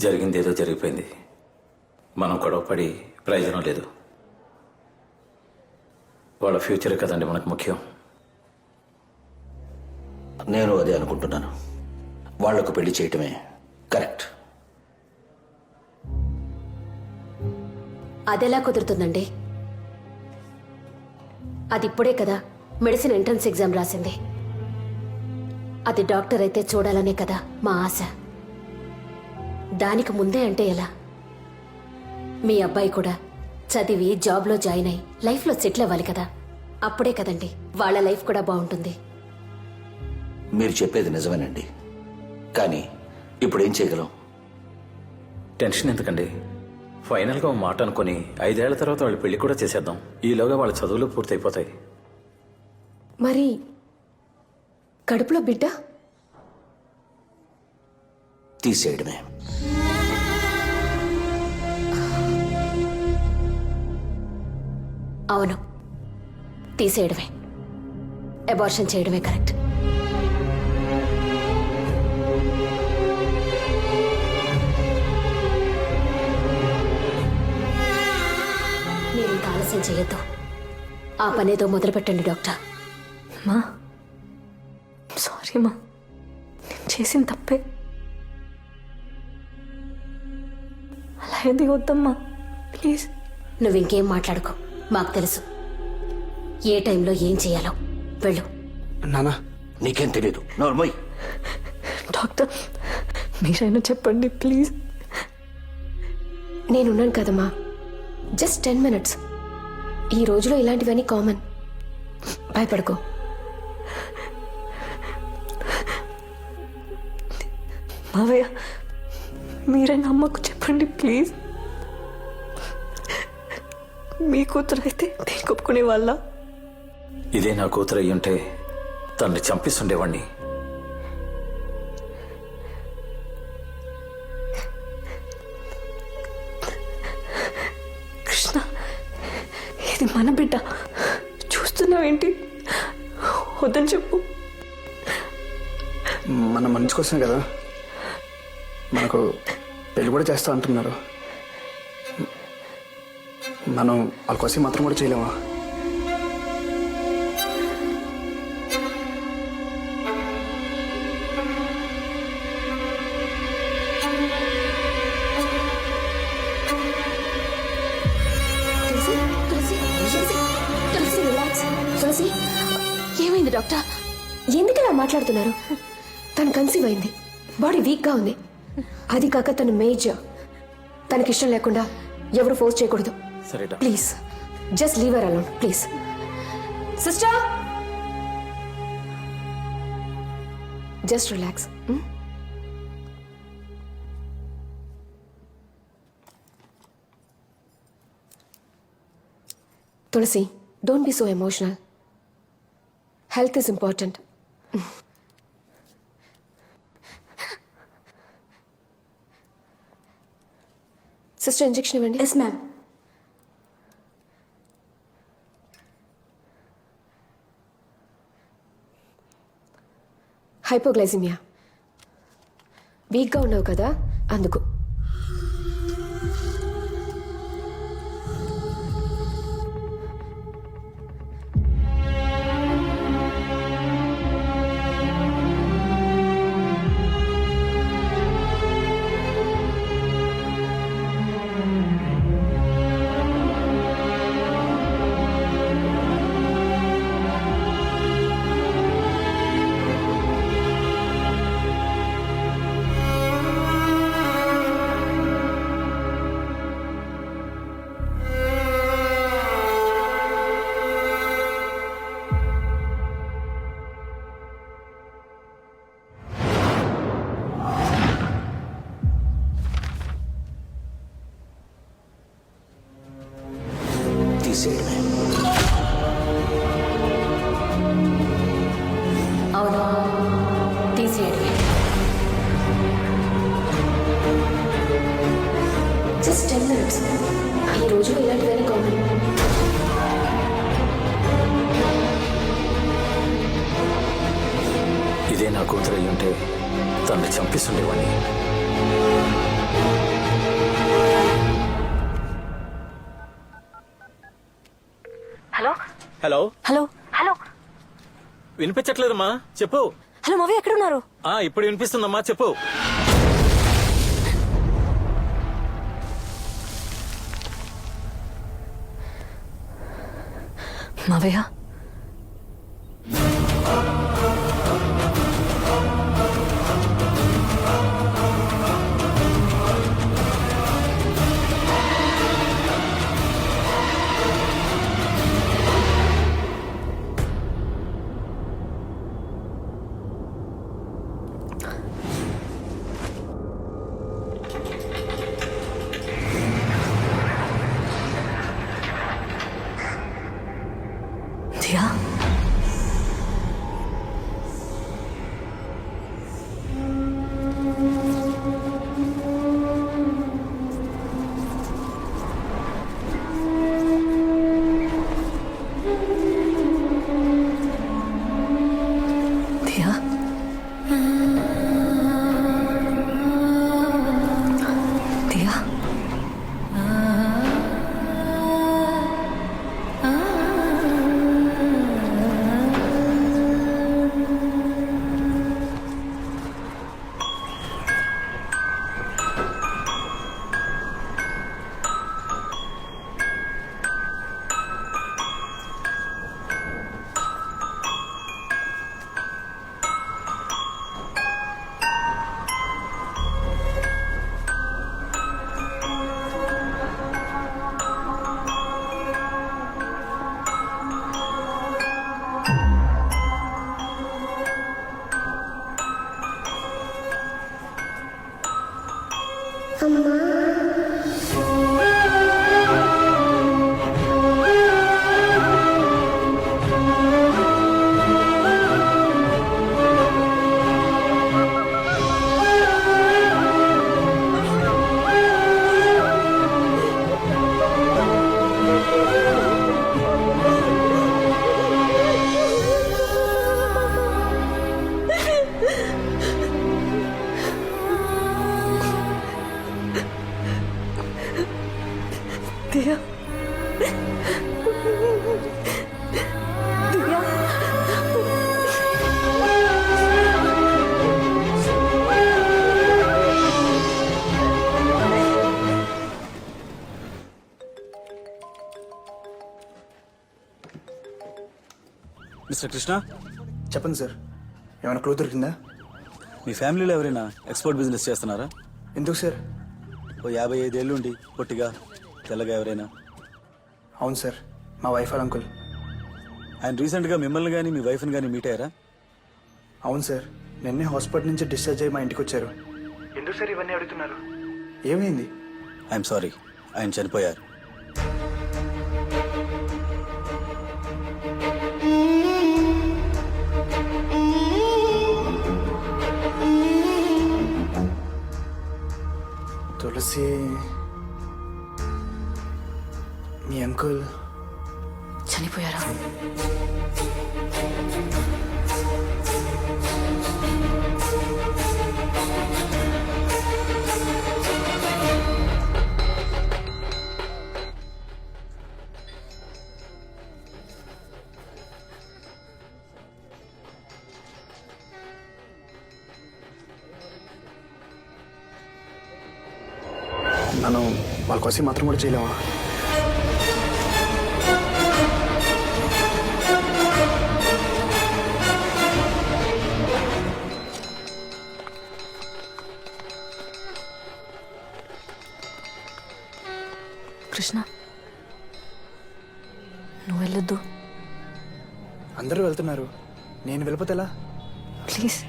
జరిగింది ఏదో జరిగిపోయింది. మనం గొడవపడి ప్రయోజనం లేదు. వాళ్ళ ఫ్యూచర్ కదండి మనకు ముఖ్యం. నేను అదే అనుకుంటున్నాను. వాళ్లకు పెళ్లి చేయటమే కరెక్ట్. అదెలా కుదురుతుందండి? అది ఇప్పుడే కదా మెడిసిన్ ఎంట్రన్స్ ఎగ్జామ్ రాసింది. అది డాక్టర్ అయితే చూడాలనే కదా మా ఆశ. దానికి ముందే అంటే ఎలా? మీ అబ్బాయి కూడా చదివి జాబ్లో జాయిన్ అయి లైఫ్లో సెటిల్ అవ్వాలి కదా. అప్పుడే కదండి వాళ్ళ లైఫ్ కూడా బాగుంటుంది. మీరు చెప్పేది నిజమేనండి, కానీ ఇప్పుడు ఏం చేయగలం? టెన్షన్ ఎందుకండి? ఫైనల్గా ఓ మాట అనుకుని 5 ఏళ్ల తర్వాత వాళ్ళ పెళ్లి కూడా చేసేద్దాం. ఈలోగా వాళ్ళ చదువులు పూర్తయిపోతాయి. మరి కడుపులో బిడ్డ తీసేయడమే. అవును, తీసేయడమే. అబార్షన్ చేయడమే కరెక్ట్. మీరు ఇంకా ఆలస్యం చేయొద్దు. ఆ పనేదో మొదలు పెట్టండి డాక్టర్. మా సారీ మా, నేను చేసిన తప్పే. అలా ఏది వద్దమ్మా, ప్లీజ్. నువ్వు ఇంకేం మాట్లాడుకో, మాకు తెలుసు ఏ టైంలో ఏం చేయాలో. వెళ్ళు. నానా, నీకేం తెలీదు. నోర్మోయ్. డాక్టర్ మీరైనా చెప్పండి ప్లీజ్. నేనున్నాను కదమ్మా, జస్ట్ 10 minutes. ఈ రోజులో ఇలాంటివన్నీ కామన్. భయపడుకో. మావయ్య మీరైనా అమ్మకు చెప్పండి ప్లీజ్. మీ కూతురు అయితే నేను ఒప్పుకునే వాళ్ళ? ఇదే నా కూతురు అయ్యుంటే తనని చంపిస్తుండేవాణ్ణి. కృష్ణ, ఇది మన బిడ్డ. చూస్తున్నావేంటి? వద్దని చెప్పు. మన మంచి కోసమే కదా మనకు పెళ్లి కూడా చేస్తా అంటున్నారు. మనం వాళ్ళ కోసం మాత్రం కూడా చేయలేమా? తులసి, ఏమైంది డాక్టర్? ఎందుకు ఇలా మాట్లాడుతున్నారు? తను కన్సీవ్ అయింది, బాడీ వీక్గా ఉంది. అది కాక తను మేజర్. తనకిష్టం లేకుండా ఎవరు ఫోర్స్ చేయకూడదు. సరే doctor. Please just leave her alone please. Sister, just relax. Tulasi, don't be so emotional. Health is important. Sister, injection ఇవ్వండి. Yes ma'am. హైపోగ్లైసిమియా. వీక్గా ఉన్నావు కదా, అందుకు. తీసేయడమే. అవును, తీసేయడమే. Just 10 minutes. ఈ రోజులో ఇలాంటివన్నీ కామన్. ఇదే నా కూతురు అయ్యుంటే తనని చంపిస్తుండేవాణ్ణి. హలో హలో హలో వినిపించట్లేదమ్మా, చెప్పు. హలో మావయ్య ఎక్కడున్నారు? ఇప్పుడు వినిపిస్తుందమ్మా, చెప్పు. మావయ్య దియా దియా దియా దియా దియా మిస్టర్ కృష్ణ, చెప్పండి సార్, ఏమైనా క్లూ దొరికిందా? మీ ఫ్యామిలీలో ఎవరైనా ఎక్స్పోర్ట్ బిజినెస్ చేస్తున్నారా? ఎందుకు సార్? ఓ 55 ఏళ్ళుండి పొట్టిగా తెల్లగా ఎవరైనా? అవును సార్, మా వైఫ్ వాళ్ళ అంకుల్. ఆయన రీసెంట్గా మిమ్మల్ని కానీ మీ వైఫ్ని కానీ మీట్ అయ్యారా? అవును సార్, నిన్నే హాస్పిటల్ నుంచి డిశ్చార్జ్ అయ్యి మా ఇంటికి వచ్చారు. ఎందుకు సార్ ఇవన్నీ అడుగుతున్నారు? ఏమైంది? ఐఎమ్ సారీ, ఆయన చనిపోయారు. తులసి మీ అంకుల్ చనిపోయారా? మనం వాళ్ళ కోసం మాత్రం కూడా చేయలేమా? కృష్ణ, నువ్వు వెళ్ళొద్దు అందరూ వెళ్తున్నారు, నేను వెళ్ళిపోతే ఎలా? ప్లీజ్.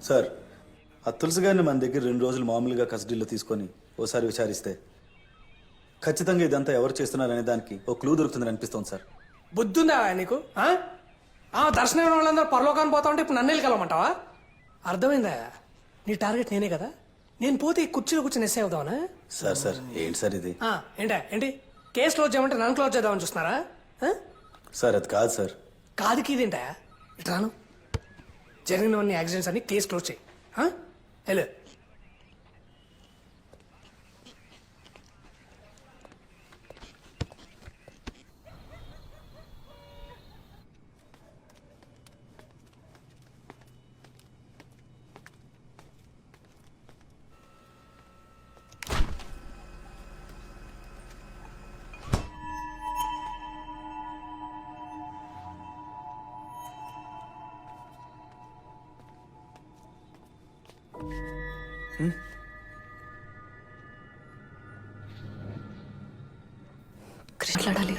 సార్, ఆ తులసి గారిని మన దగ్గర 2 రోజులు మామూలుగా కస్టడీలో తీసుకొని ఓసారి విచారిస్తే ఖచ్చితంగా ఇదంతా ఎవరు చేస్తున్నారనే దానికి ఓ క్లూ దొరుకుతుందని అనిపిస్తోంది సార్. బుద్ధుందా నీకు? దర్శనం వాళ్ళందరూ పరలోకాన్ని పోతా ఉంటే ఇప్పుడు నన్ను వెళ్ళమంటావా? అర్థమైందా? నీ టార్గెట్ నేనే కదా. నేను పోతే ఈ కుర్చీలో కూర్చొని ఎస్ఐ అవుతావనా? సార్ సార్ ఏంటి సార్ ఇది? ఏంటి కేసు క్లోజ్ చేయమంటే నన్ను క్లోజ్ చేద్దామని చూస్తున్నారా? సార్ అది కాదు సార్. కాదుకి ఇదేంటా? ఇటు రాను. జరిగినవన్నీ యాక్సిడెంట్స్ అని కేసు క్లోజ్ చేయి హలో. కృష్ణ మాట్లాడాలి.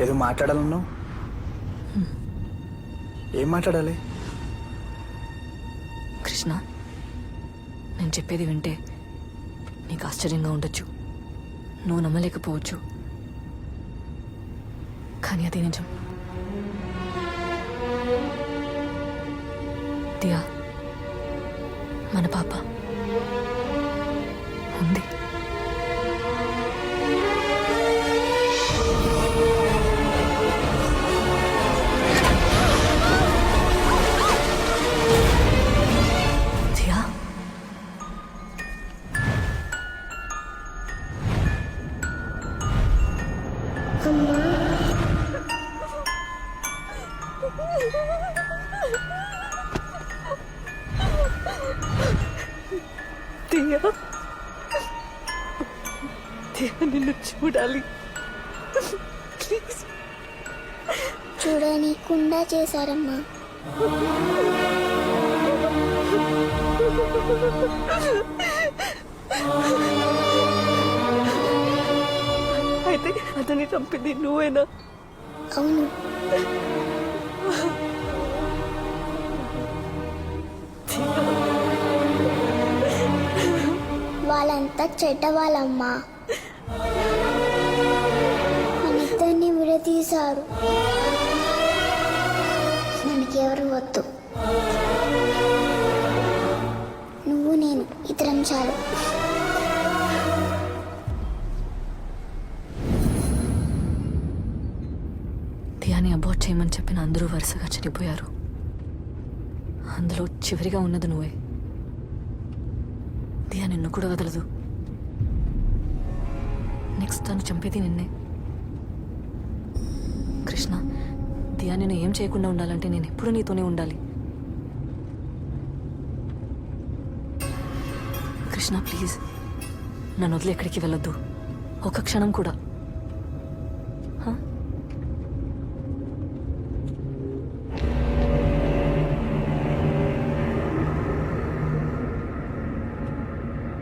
ఏదో మాట్లాడాలన్నావు, ఏం మాట్లాడాలి? కృష్ణ, నేను చెప్పేది వింటే నీకు ఆశ్చర్యంగా ఉండొచ్చు, నువ్వు నమ్మలేకపోవచ్చు, కానీ అది నిజం. దియా మన పాప ఉంది. దియా, దియా, దియా, నిన్ను చూడాలి ప్లీజ్. చూడనీకుండా చేశారమ్మా. అయితే అతన్ని చంపింది నువ్వేనా? అవును, వాళ్ళంతా చెడ్డవాళ్ళమ్మా. మనిద్దరిని విడదీశారు. మనకెవరు వద్దు, నువ్వు నేను ఇద్దరం చాలు. దియాని అబార్ట్ చేయమని చెప్పిన అందరూ వరుసగా చనిపోయారు. అందులో చివరిగా ఉన్నది నువ్వే. దియా నిన్ను కూడా వదలదు. నెక్స్ట్ తను చంపేది నిన్నే. కృష్ణ, దియా నేను ఏం చేయకుండా ఉండాలంటే నేను ఎప్పుడు నీతోనే ఉండాలి. కృష్ణ ప్లీజ్, నన్ను వదిలి ఎక్కడికి వెళ్ళొద్దు, ఒక క్షణం కూడా.